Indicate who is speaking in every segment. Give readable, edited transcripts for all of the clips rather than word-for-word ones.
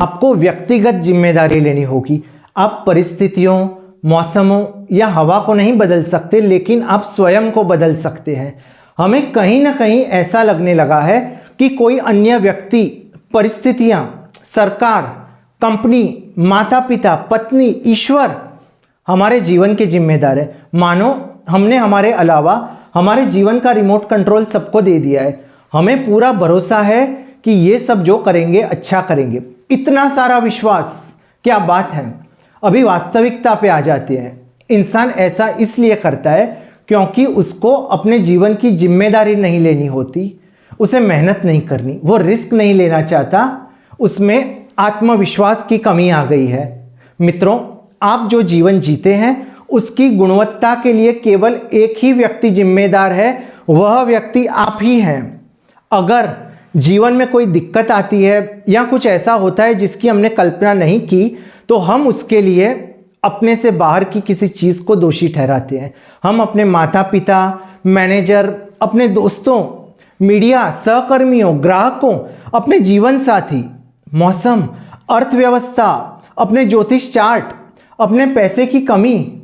Speaker 1: आपको व्यक्तिगत जिम्मेदारी लेनी होगी। आप परिस्थितियों, मौसमों या हवा को नहीं बदल सकते, लेकिन आप स्वयं को बदल सकते हैं। हमें कहीं ना कहीं ऐसा लगने लगा है कि कोई अन्य व्यक्ति, परिस्थितियां, सरकार, कंपनी, माता पिता, पत्नी, ईश्वर हमारे जीवन के जिम्मेदार है। मानो हमने हमारे अलावा हमारे जीवन का रिमोट कंट्रोल सबको दे दिया है। हमें पूरा भरोसा है कि ये सब जो करेंगे अच्छा करेंगे। इतना सारा विश्वास, क्या बात है। अभी वास्तविकता पे आ जाते हैं। इंसान ऐसा इसलिए करता है क्योंकि उसको अपने जीवन की जिम्मेदारी नहीं लेनी होती, उसे मेहनत नहीं करनी, वो रिस्क नहीं लेना चाहता, उसमें आत्मविश्वास की कमी आ गई है। मित्रों, आप जो जीवन जीते हैं उसकी गुणवत्ता के लिए केवल एक ही व्यक्ति जिम्मेदार है, वह व्यक्ति आप ही हैं। अगर जीवन में कोई दिक्कत आती है या कुछ ऐसा होता है जिसकी हमने कल्पना नहीं की, तो हम उसके लिए अपने से बाहर की किसी चीज़ को दोषी ठहराते हैं। हम अपने माता पिता, मैनेजर, अपने दोस्तों, मीडिया, सहकर्मियों, ग्राहकों, अपने जीवन साथी, मौसम, अर्थव्यवस्था, अपने ज्योतिष चार्ट, अपने पैसे की कमी,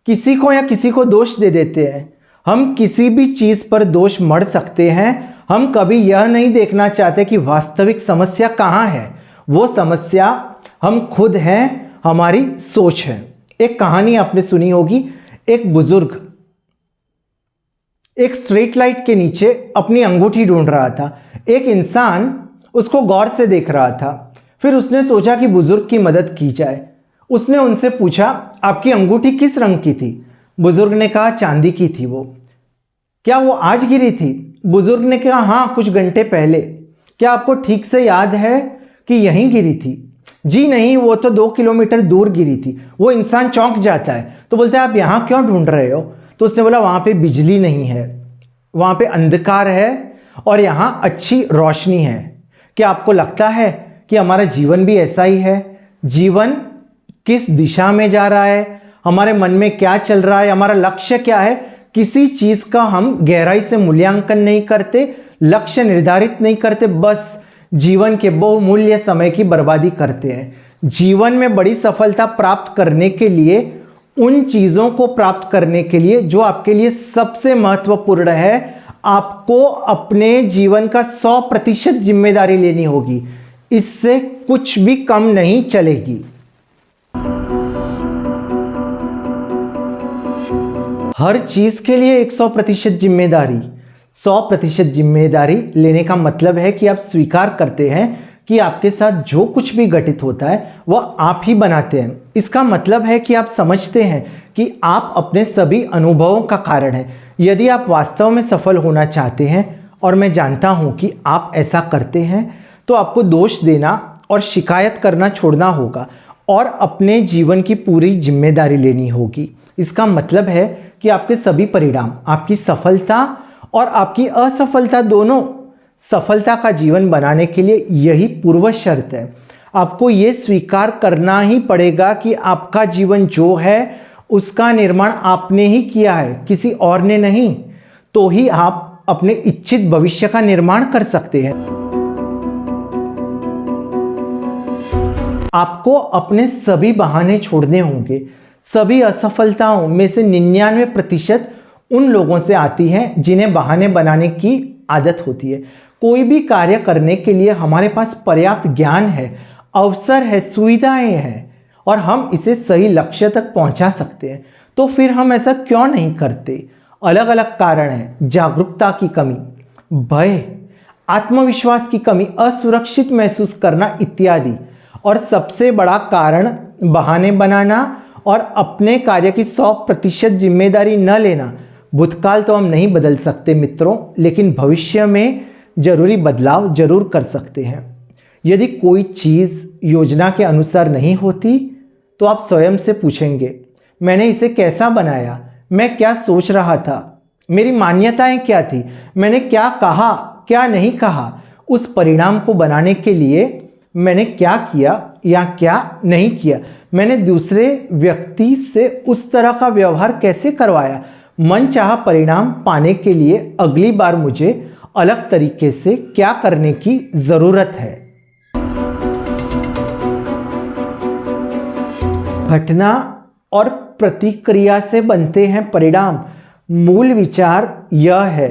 Speaker 1: किसी को या किसी को दोष दे देते हैं। हम किसी भी चीज़ पर दोष मढ़ सकते हैं। हम कभी यह नहीं देखना चाहते कि वास्तविक समस्या कहाँ है। वो समस्या हम खुद हैं, हमारी सोच है। एक कहानी आपने सुनी होगी। एक बुजुर्ग एक स्ट्रीट लाइट के नीचे अपनी अंगूठी ढूंढ रहा था। एक इंसान उसको गौर से देख रहा था। फिर उसने सोचा कि बुजुर्ग की मदद की जाए। उसने उनसे पूछा, आपकी अंगूठी किस रंग की थी? बुजुर्ग ने कहा, चांदी की थी वो। क्या वो आज गिरी थी? बुजुर्ग ने कहा, हाँ, कुछ घंटे पहले। क्या आपको ठीक से याद है कि यहीं गिरी थी? जी नहीं, वो तो 2 किलोमीटर दूर गिरी थी। वो इंसान चौंक जाता है, तो बोलता है, आप यहाँ क्यों ढूंढ रहे हो? तो उसने बोला, वहाँ पे बिजली नहीं है, वहाँ पे अंधकार है और यहाँ अच्छी रोशनी है। क्या आपको लगता है कि हमारा जीवन भी ऐसा ही है? जीवन किस दिशा में जा रहा है, हमारे मन में क्या चल रहा है, हमारा लक्ष्य क्या है, किसी चीज का हम गहराई से मूल्यांकन नहीं करते, लक्ष्य निर्धारित नहीं करते, बस जीवन के बहुमूल्य समय की बर्बादी करते हैं। जीवन में बड़ी सफलता प्राप्त करने के लिए, उन चीजों को प्राप्त करने के लिए जो आपके लिए सबसे महत्वपूर्ण है, आपको अपने जीवन का 100% जिम्मेदारी लेनी होगी। इससे कुछ भी कम नहीं चलेगी। हर चीज के लिए 100% जिम्मेदारी। 100% जिम्मेदारी लेने का मतलब है कि आप स्वीकार करते हैं कि आपके साथ जो कुछ भी घटित होता है वह आप ही बनाते हैं। इसका मतलब है कि आप समझते हैं कि आप अपने सभी अनुभवों का कारण हैं। यदि आप वास्तव में सफल होना चाहते हैं, और मैं जानता हूं कि आप ऐसा करते हैं, तो आपको दोष देना और शिकायत करना छोड़ना होगा और अपने जीवन की पूरी जिम्मेदारी लेनी होगी। इसका मतलब है कि आपके सभी परिणाम, आपकी सफलता और आपकी असफलता दोनों, सफलता का जीवन बनाने के लिए यही पूर्व शर्त है। आपको ये स्वीकार करना ही पड़ेगा कि आपका जीवन जो है उसका निर्माण आपने ही किया है, किसी और ने नहीं। तो ही आप अपने इच्छित भविष्य का निर्माण कर सकते हैं। आपको अपने सभी बहाने छोड़ने होंगे। सभी असफलताओं में से 99% उन लोगों से आती हैं जिन्हें बहाने बनाने की आदत होती है। कोई भी कार्य करने के लिए हमारे पास पर्याप्त ज्ञान है, अवसर है, सुविधाएं हैं और हम इसे सही लक्ष्य तक पहुंचा सकते हैं, तो फिर हम ऐसा क्यों नहीं करते? अलग अलग कारण हैं। जागरूकता की कमी, भय, आत्मविश्वास की कमी, असुरक्षित महसूस करना इत्यादि। और सबसे बड़ा कारण बहाने बनाना और अपने कार्य की 100% जिम्मेदारी न लेना। भूतकाल तो हम नहीं बदल सकते मित्रों, लेकिन भविष्य में जरूरी बदलाव जरूर कर सकते हैं। यदि कोई चीज़ योजना के अनुसार नहीं होती, तो आप स्वयं से पूछेंगे, मैंने इसे कैसा बनाया? मैं क्या सोच रहा था? मेरी मान्यताएं क्या थी? मैंने क्या कहा, क्या नहीं कहा? उस परिणाम को बनाने के लिए मैंने क्या किया या क्या नहीं किया? मैंने दूसरे व्यक्ति से उस तरह का व्यवहार कैसे करवाया? मनचाहा परिणाम पाने के लिए अगली बार मुझे अलग तरीके से क्या करने की जरूरत है? घटना और प्रतिक्रिया से बनते हैं परिणाम। मूल विचार यह है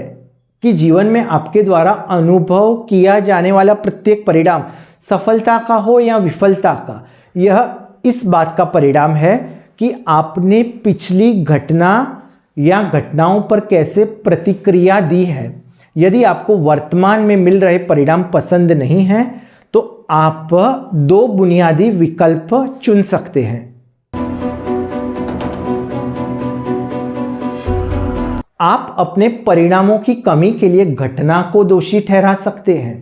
Speaker 1: कि जीवन में आपके द्वारा अनुभव किया जाने वाला प्रत्येक परिणाम, सफलता का हो या विफलता का, यह इस बात का परिणाम है कि आपने पिछली घटना या घटनाओं पर कैसे प्रतिक्रिया दी है। यदि आपको वर्तमान में मिल रहे परिणाम पसंद नहीं हैं तो आप दो बुनियादी विकल्प चुन सकते हैं। आप अपने परिणामों की कमी के लिए घटना को दोषी ठहरा सकते हैं।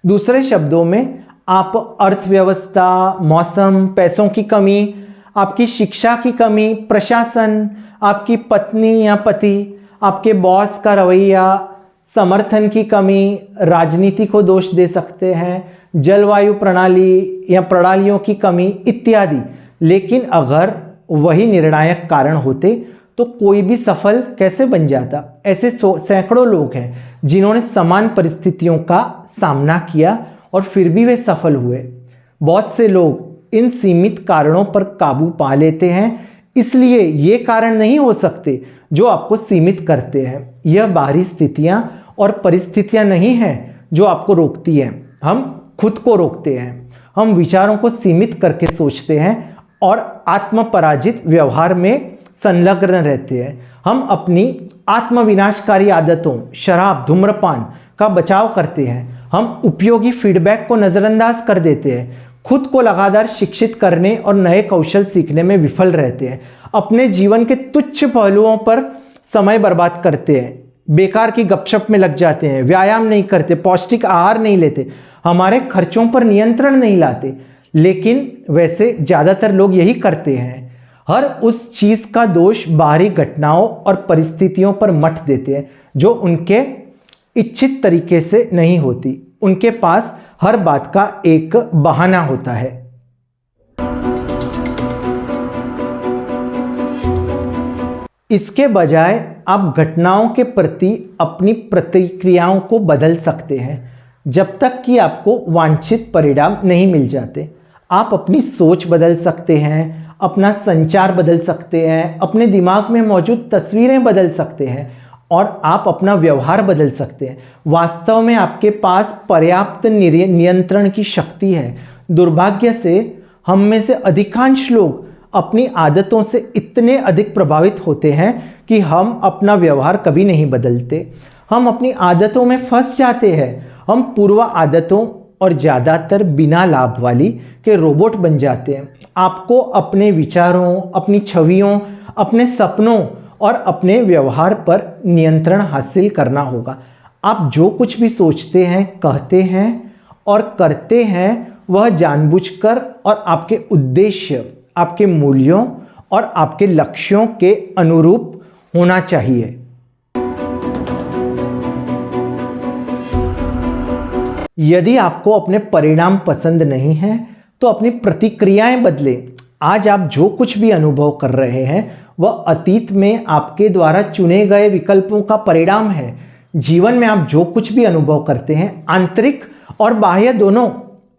Speaker 1: दूसरे शब्दों में, आप अर्थव्यवस्था, मौसम, पैसों की कमी, आपकी शिक्षा की कमी, प्रशासन, आपकी पत्नी या पति, आपके बॉस का रवैया, समर्थन की कमी, राजनीति को दोष दे सकते हैं, जलवायु प्रणाली या प्रणालियों की कमी इत्यादि। लेकिन अगर वही निर्णायक कारण होते तो कोई भी सफल कैसे बन जाता। ऐसे सैकड़ों लोग हैं जिन्होंने समान परिस्थितियों का सामना किया और फिर भी वे सफल हुए। बहुत से लोग इन सीमित कारणों पर काबू पा लेते हैं, इसलिए ये कारण नहीं हो सकते जो आपको सीमित करते हैं। यह बाहरी स्थितियां और परिस्थितियां नहीं हैं जो आपको रोकती हैं, हम खुद को रोकते हैं। हम विचारों को सीमित करके सोचते हैं और आत्मपराजित व्यवहार में संलग्न रहते हैं। हम अपनी आत्मविनाशकारी आदतों, शराब, धूम्रपान का बचाव करते हैं। हम उपयोगी फीडबैक को नज़रअंदाज कर देते हैं। खुद को लगातार शिक्षित करने और नए कौशल सीखने में विफल रहते हैं। अपने जीवन के तुच्छ पहलुओं पर समय बर्बाद करते हैं, बेकार की गपशप में लग जाते हैं, व्यायाम नहीं करते, पौष्टिक आहार नहीं लेते, हमारे खर्चों पर नियंत्रण नहीं लाते। लेकिन वैसे ज़्यादातर लोग यही करते हैं। हर उस चीज़ का दोष बाहरी घटनाओं और परिस्थितियों पर मत देते हैं जो उनके इच्छित तरीके से नहीं होती। उनके पास हर बात का एक बहाना होता है। इसके बजाय आप घटनाओं के प्रति अपनी प्रतिक्रियाओं को बदल सकते हैं जब तक कि आपको वांछित परिणाम नहीं मिल जाते। आप अपनी सोच बदल सकते हैं, अपना संचार बदल सकते हैं, अपने दिमाग में मौजूद तस्वीरें बदल सकते हैं और आप अपना व्यवहार बदल सकते हैं। वास्तव में आपके पास पर्याप्त नियंत्रण की शक्ति है। दुर्भाग्य से हम में से अधिकांश लोग अपनी आदतों से इतने अधिक प्रभावित होते हैं कि हम अपना व्यवहार कभी नहीं बदलते। हम अपनी आदतों में फंस जाते हैं। हम पूर्व आदतों और ज़्यादातर बिना लाभ वाली के रोबोट बन जाते हैं। आपको अपने विचारों, अपनी छवियों, अपने सपनों और अपने व्यवहार पर नियंत्रण हासिल करना होगा। आप जो कुछ भी सोचते हैं, कहते हैं और करते हैं वह जानबूझकर और आपके उद्देश्य, आपके मूल्यों और आपके लक्ष्यों के अनुरूप होना चाहिए। यदि आपको अपने परिणाम पसंद नहीं हैं तो अपनी प्रतिक्रियाएं बदलें। आज आप जो कुछ भी अनुभव कर रहे हैं वह अतीत में आपके द्वारा चुने गए विकल्पों का परिणाम है। जीवन में आप जो कुछ भी अनुभव करते हैं, आंतरिक और बाह्य दोनों,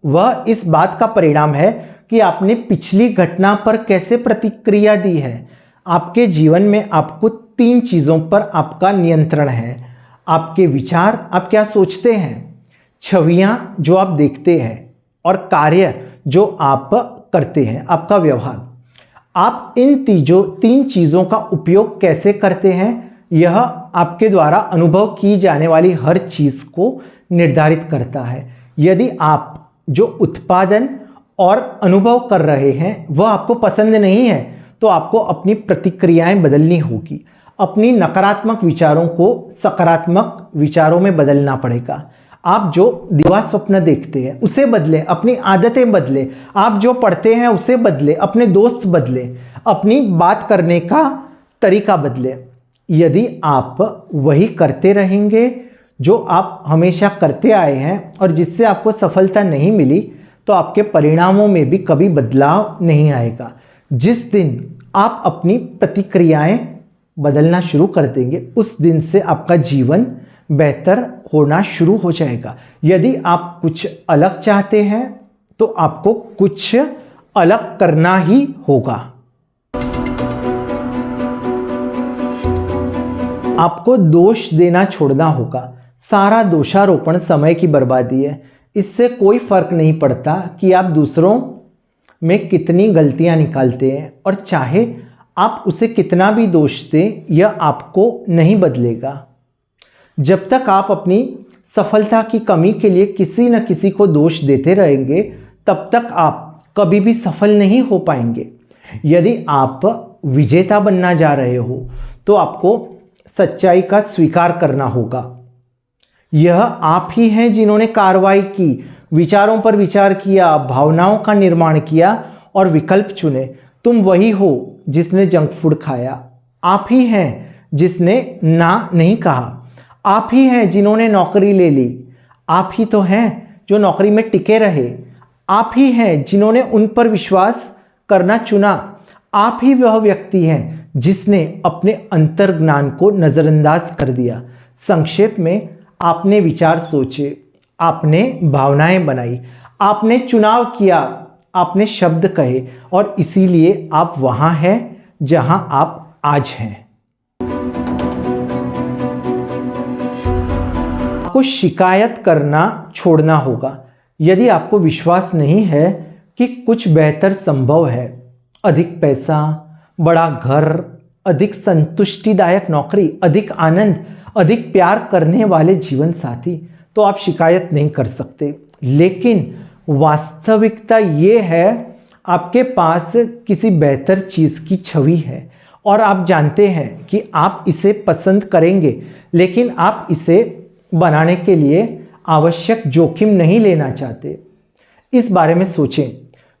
Speaker 1: वह इस बात का परिणाम है कि आपने पिछली घटना पर कैसे प्रतिक्रिया दी है। आपके जीवन में आपको 3 चीज़ों पर आपका नियंत्रण है। आपके विचार, आप क्या सोचते हैं, छवियां जो आप देखते हैं और कार्य जो आप करते हैं, आपका व्यवहार। आप इन 3 चीज़ों का उपयोग कैसे करते हैं, यह आपके द्वारा अनुभव की जाने वाली हर चीज़ को निर्धारित करता है। यदि आप जो उत्पादन और अनुभव कर रहे हैं वह आपको पसंद नहीं है तो आपको अपनी प्रतिक्रियाएं बदलनी होगी। अपनी नकारात्मक विचारों को सकारात्मक विचारों में बदलना पड़ेगा। आप जो दिवा स्वप्न देखते हैं उसे बदलें, अपनी आदतें बदलें। आप जो पढ़ते हैं उसे बदलें, अपने दोस्त बदलें, अपनी बात करने का तरीका बदलें। यदि आप वही करते रहेंगे जो आप हमेशा करते आए हैं और जिससे आपको सफलता नहीं मिली तो आपके परिणामों में भी कभी बदलाव नहीं आएगा। जिस दिन आप अपनी प्रतिक्रियाएं बदलना शुरू कर देंगे उस दिन से आपका जीवन बेहतर होना शुरू हो जाएगा। यदि आप कुछ अलग चाहते हैं तो आपको कुछ अलग करना ही होगा। आपको दोष देना छोड़ना होगा। सारा दोषारोपण समय की बर्बादी है। इससे कोई फर्क नहीं पड़ता कि आप दूसरों में कितनी गलतियां निकालते हैं, और चाहे आप उसे कितना भी दोष दें, यह आपको नहीं बदलेगा। जब तक आप अपनी सफलता की कमी के लिए किसी न किसी को दोष देते रहेंगे, तब तक आप कभी भी सफल नहीं हो पाएंगे। यदि आप विजेता बनना जा रहे हो तो आपको सच्चाई का स्वीकार करना होगा। यह आप ही हैं जिन्होंने कार्रवाई की, विचारों पर विचार किया, भावनाओं का निर्माण किया और विकल्प चुने। तुम वही हो जिसने जंक फूड खाया। आप ही हैं जिसने ना नहीं कहा। आप ही हैं जिन्होंने नौकरी ले ली। आप ही तो हैं जो नौकरी में टिके रहे। आप ही हैं जिन्होंने उन पर विश्वास करना चुना। आप ही वह व्यक्ति हैं जिसने अपने अंतर्ज्ञान को नज़रअंदाज कर दिया। संक्षेप में, आपने विचार सोचे, आपने भावनाएं बनाई, आपने चुनाव किया, आपने शब्द कहे, और इसीलिए आप वहां हैं जहां आप आज हैं। आपको शिकायत करना छोड़ना होगा। यदि आपको विश्वास नहीं है कि कुछ बेहतर संभव है, अधिक पैसा, बड़ा घर, अधिक संतुष्टिदायक नौकरी, अधिक आनंद, अधिक प्यार करने वाले जीवन साथी, तो आप शिकायत नहीं कर सकते। लेकिन वास्तविकता ये है, आपके पास किसी बेहतर चीज़ की छवि है और आप जानते हैं कि आप इसे पसंद करेंगे, लेकिन आप इसे बनाने के लिए आवश्यक जोखिम नहीं लेना चाहते। इस बारे में सोचें।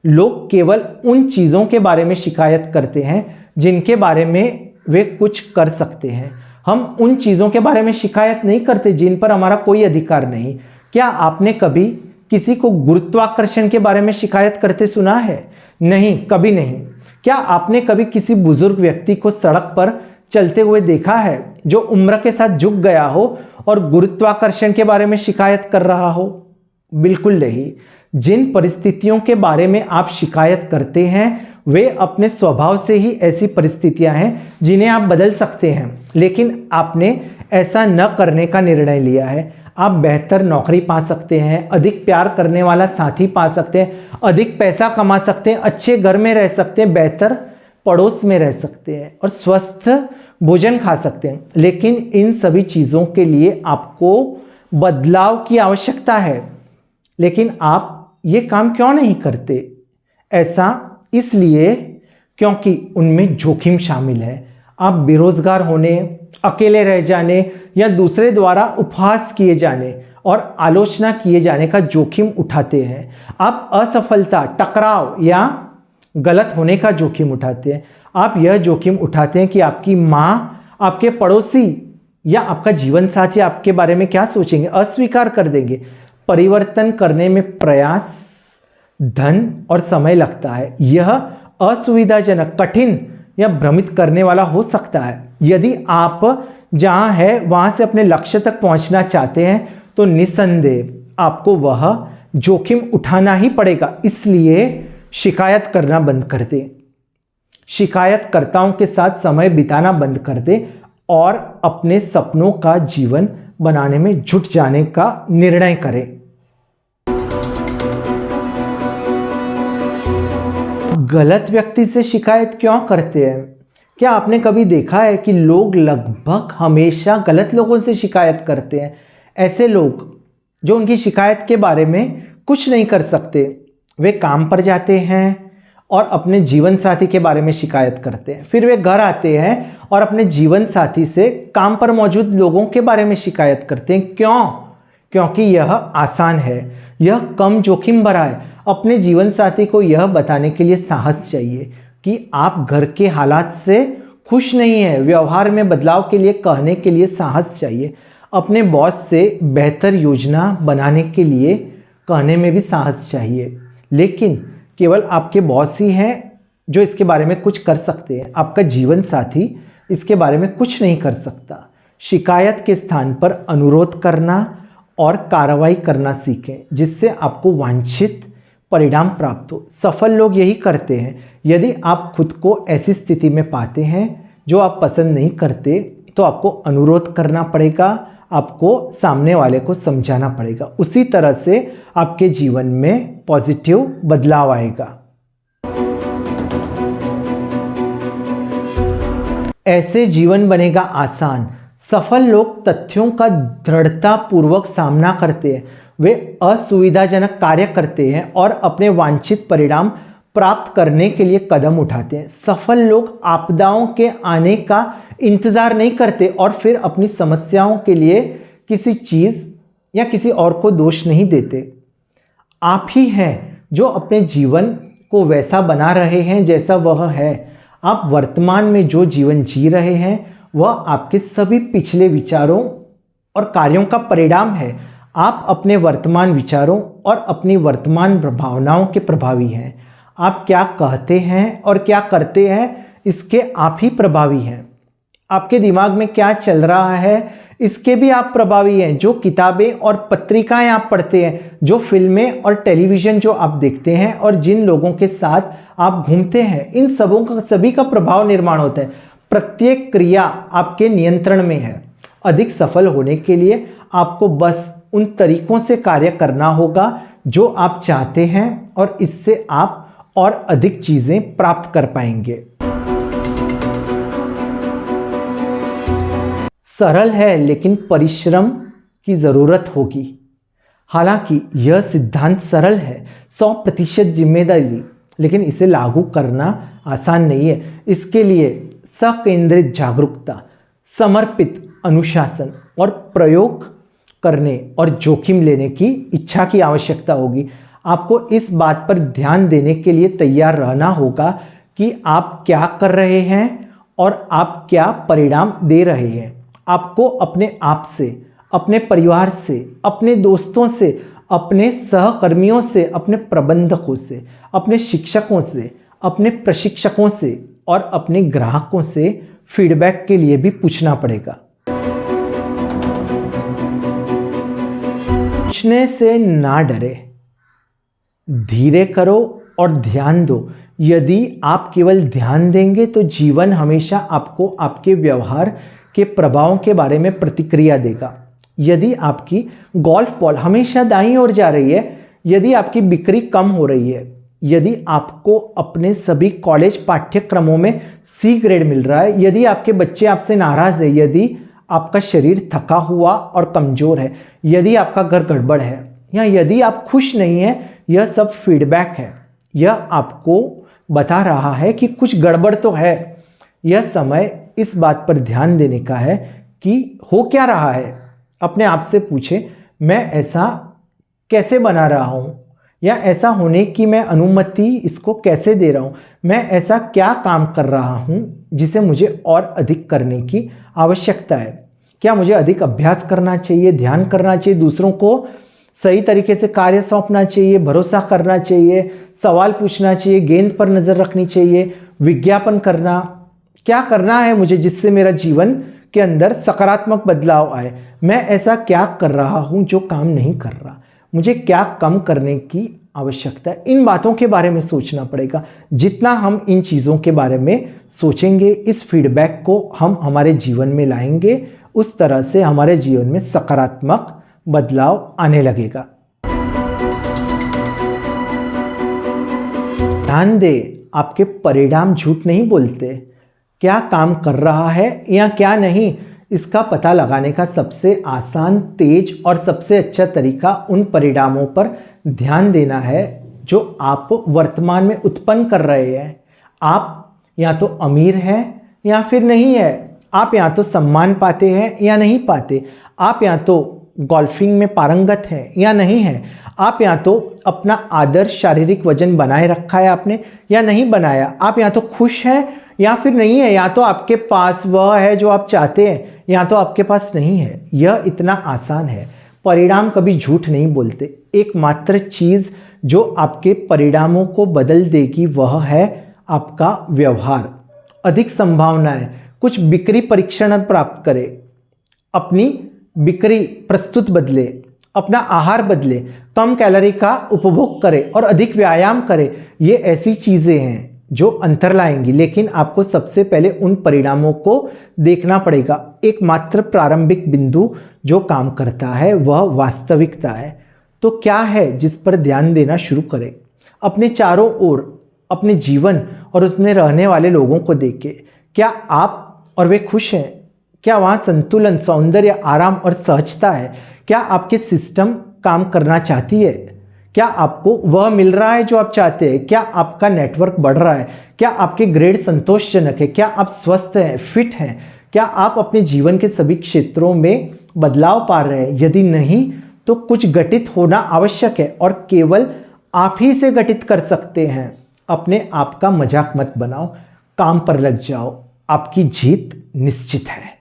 Speaker 1: लोग केवल उन चीज़ों के बारे में शिकायत करते हैं जिनके बारे में वे कुछ कर सकते हैं। हम उन चीज़ों के बारे में शिकायत नहीं करते जिन पर हमारा कोई अधिकार नहीं। क्या आपने कभी किसी को गुरुत्वाकर्षण के बारे में शिकायत करते सुना है? नहीं, कभी नहीं। क्या आपने कभी किसी बुजुर्ग व्यक्ति को सड़क पर चलते हुए देखा है जो उम्र के साथ झुक गया हो और गुरुत्वाकर्षण के बारे में शिकायत कर रहा हो? बिल्कुल नहीं। जिन परिस्थितियों के बारे में आप शिकायत करते हैं, वे अपने स्वभाव से ही ऐसी परिस्थितियां हैं जिन्हें आप बदल सकते हैं, लेकिन आपने ऐसा न करने का निर्णय लिया है। आप बेहतर नौकरी पा सकते हैं, अधिक प्यार करने वाला साथी पा सकते हैं, अधिक पैसा कमा सकते हैं, अच्छे घर में रह सकते हैं, बेहतर पड़ोस में रह सकते हैं और स्वस्थ भोजन खा सकते हैं। लेकिन इन सभी चीज़ों के लिए आपको बदलाव की आवश्यकता है। लेकिन आप ये काम क्यों नहीं करते? ऐसा इसलिए क्योंकि उनमें जोखिम शामिल है। आप बेरोजगार होने, अकेले रह जाने या दूसरे द्वारा उपहास किए जाने और आलोचना किए जाने का जोखिम उठाते हैं। आप असफलता, टकराव या गलत होने का जोखिम उठाते हैं। आप यह जोखिम उठाते हैं कि आपकी माँ, आपके पड़ोसी या आपका जीवन साथी आपके बारे में क्या सोचेंगे, अस्वीकार कर देंगे। परिवर्तन करने में प्रयास, धन और समय लगता है। यह असुविधाजनक, कठिन या भ्रमित करने वाला हो सकता है। यदि आप जहां है वहां से अपने लक्ष्य तक पहुंचना चाहते हैं तो निस्संदेह आपको वह जोखिम उठाना ही पड़ेगा। इसलिए शिकायत करना बंद कर दें, शिकायतकर्ताओं के साथ समय बिताना बंद कर दें और अपने सपनों का जीवन बनाने में जुट जाने का निर्णय करें। गलत व्यक्ति से शिकायत क्यों करते हैं? क्या आपने कभी देखा है कि लोग लगभग हमेशा गलत लोगों से शिकायत करते हैं? ऐसे लोग जो उनकी शिकायत के बारे में कुछ नहीं कर सकते, वे काम पर जाते हैं और अपने जीवन साथी के बारे में शिकायत करते हैं। फिर वे घर आते हैं और अपने जीवन साथी से काम पर मौजूद लोगों के बारे में शिकायत करते हैं। क्यों? क्योंकि यह आसान है, यह कम जोखिम भरा है। अपने जीवन साथी को यह बताने के लिए साहस चाहिए कि आप घर के हालात से खुश नहीं हैं। व्यवहार में बदलाव के लिए कहने के लिए साहस चाहिए। अपने बॉस से बेहतर योजना बनाने के लिए कहने में भी साहस चाहिए। लेकिन केवल आपके बॉस ही हैं जो इसके बारे में कुछ कर सकते हैं। आपका जीवन साथी इसके बारे में कुछ नहीं कर सकता। शिकायत के स्थान पर अनुरोध करना और कार्रवाई करना सीखें, जिससे आपको वांछित परिणाम प्राप्त हो। सफल लोग यही करते हैं। यदि आप खुद को ऐसी स्थिति में पाते हैं जो आप पसंद नहीं करते, तो आपको अनुरोध करना पड़ेगा, आपको सामने वाले को समझाना पड़ेगा। उसी तरह से आपके जीवन में पॉजिटिव बदलाव आएगा। ऐसे जीवन बनेगा आसान। सफल लोग तथ्यों का दृढ़तापूर्वक सामना करते हैं, वे असुविधाजनक कार्य करते हैं और अपने वांछित परिणाम प्राप्त करने के लिए कदम उठाते हैं। सफल लोग आपदाओं के आने का इंतजार नहीं करते और फिर अपनी समस्याओं के लिए किसी चीज़ या किसी और को दोष नहीं देते। आप ही हैं जो अपने जीवन को वैसा बना रहे हैं जैसा वह है। आप वर्तमान में जो जीवन जी रहे हैं वह आपके सभी पिछले विचारों और कार्यों का परिणाम है। आप अपने वर्तमान विचारों और अपनी वर्तमान भावनाओं के प्रभावी हैं। आप क्या कहते हैं और क्या करते हैं इसके आप ही प्रभावी हैं। आपके दिमाग में क्या चल रहा है इसके भी आप प्रभावी हैं। जो किताबें और पत्रिकाएं आप पढ़ते हैं, जो फिल्में और टेलीविज़न जो आप देखते हैं और जिन लोगों के साथ आप घूमते हैं, इन सभी का प्रभाव निर्माण होता है। प्रत्येक क्रिया आपके नियंत्रण में है। अधिक सफल होने के लिए आपको बस उन तरीकों से कार्य करना होगा जो आप चाहते हैं और इससे आप और अधिक चीज़ें प्राप्त कर पाएंगे। सरल है लेकिन परिश्रम की ज़रूरत होगी। हालांकि यह सिद्धांत सरल है, 100% जिम्मेदारी, लेकिन इसे लागू करना आसान नहीं है। इसके लिए सकेंद्रित जागरूकता, समर्पित अनुशासन और प्रयोग करने और जोखिम लेने की इच्छा की आवश्यकता होगी। आपको इस बात पर ध्यान देने के लिए तैयार रहना होगा कि आप क्या कर रहे हैं और आप क्या परिणाम दे रहे हैं। आपको अपने आप से, अपने परिवार से, अपने दोस्तों से, अपने सहकर्मियों से, अपने प्रबंधकों से, अपने शिक्षकों से, अपने प्रशिक्षकों से और अपने ग्राहकों से फीडबैक के लिए भी पूछना पड़ेगा। पूछने से ना डरे, धीरे करो और ध्यान दो। यदि आप केवल ध्यान देंगे तो जीवन हमेशा आपको आपके व्यवहार के प्रभावों के बारे में प्रतिक्रिया देगा। यदि आपकी गोल्फ बॉल हमेशा दाईं ओर जा रही है, यदि आपकी बिक्री कम हो रही है, यदि आपको अपने सभी कॉलेज पाठ्यक्रमों में C ग्रेड मिल रहा है, यदि आपके बच्चे आपसे नाराज़ है, यदि आपका शरीर थका हुआ और कमज़ोर है, यदि आपका घर गड़बड़ है या यदि आप खुश नहीं हैं, यह सब फीडबैक है। यह आपको बता रहा है कि कुछ गड़बड़ तो है। यह समय इस बात पर ध्यान देने का है कि हो क्या रहा है। अपने आप से पूछें, मैं ऐसा कैसे बना रहा हूँ या ऐसा होने की मैं अनुमति इसको कैसे दे रहा हूँ। मैं ऐसा क्या काम कर रहा हूँ जिसे मुझे और अधिक करने की आवश्यकता है। क्या मुझे अधिक अभ्यास करना चाहिए, ध्यान करना चाहिए, दूसरों को सही तरीके से कार्य सौंपना चाहिए, भरोसा करना चाहिए, सवाल पूछना चाहिए, गेंद पर नज़र रखनी चाहिए, विज्ञापन करना। क्या करना है मुझे जिससे मेरा जीवन के अंदर सकारात्मक बदलाव आए। मैं ऐसा क्या कर रहा हूँ जो काम नहीं कर रहा, मुझे क्या कम करने की आवश्यकता है। इन बातों के बारे में सोचना पड़ेगा। जितना हम इन चीज़ों के बारे में सोचेंगे, इस फीडबैक को हम हमारे जीवन में लाएंगे, उस तरह से हमारे जीवन में सकारात्मक बदलाव आने लगेगा। ध्यान दे, आपके परिणाम झूठ नहीं बोलते। क्या काम कर रहा है या क्या नहीं, इसका पता लगाने का सबसे आसान, तेज और सबसे अच्छा तरीका उन परिणामों पर ध्यान देना है जो आप वर्तमान में उत्पन्न कर रहे हैं। आप या तो अमीर हैं या फिर नहीं है। आप या तो सम्मान पाते हैं या नहीं पाते। आप या तो गोल्फिंग में पारंगत हैं या नहीं हैं। आप या तो अपना आदर्श शारीरिक वजन बनाए रखा है आपने या नहीं बनाया। आप या तो खुश हैं या फिर नहीं है। या तो आपके पास वह है जो आप चाहते हैं या तो आपके पास नहीं है। यह इतना आसान है। परिणाम कभी झूठ नहीं बोलते। एकमात्र चीज़ जो आपके परिणामों को बदल देगी वह है आपका व्यवहार। अधिक संभावना है। कुछ बिक्री परीक्षण प्राप्त करें, अपनी बिक्री प्रस्तुत बदले, अपना आहार बदले, कम कैलोरी का उपभोग करें और अधिक व्यायाम करें। ये ऐसी चीज़ें हैं जो अंतर लाएंगी, लेकिन आपको सबसे पहले उन परिणामों को देखना पड़ेगा। एकमात्र प्रारंभिक बिंदु जो काम करता है वह वास्तविकता है। तो क्या है जिस पर ध्यान देना शुरू करें? अपने चारों ओर अपने जीवन और उसमें रहने वाले लोगों को देखें। क्या आप और वे खुश हैं? क्या वहाँ संतुलन, सौंदर्य, आराम और सहजता है? क्या आपके सिस्टम काम करना चाहती है? क्या आपको वह मिल रहा है जो आप चाहते हैं? क्या आपका नेटवर्क बढ़ रहा है? क्या आपके ग्रेड संतोषजनक है? क्या आप स्वस्थ हैं, फिट हैं? क्या आप अपने जीवन के सभी क्षेत्रों में बदलाव पा रहे हैं? यदि नहीं तो कुछ घटित होना आवश्यक है और केवल आप ही इसे घटित कर सकते हैं। अपने आप का मजाक मत बनाओ, काम पर लग जाओ, आपकी जीत निश्चित है।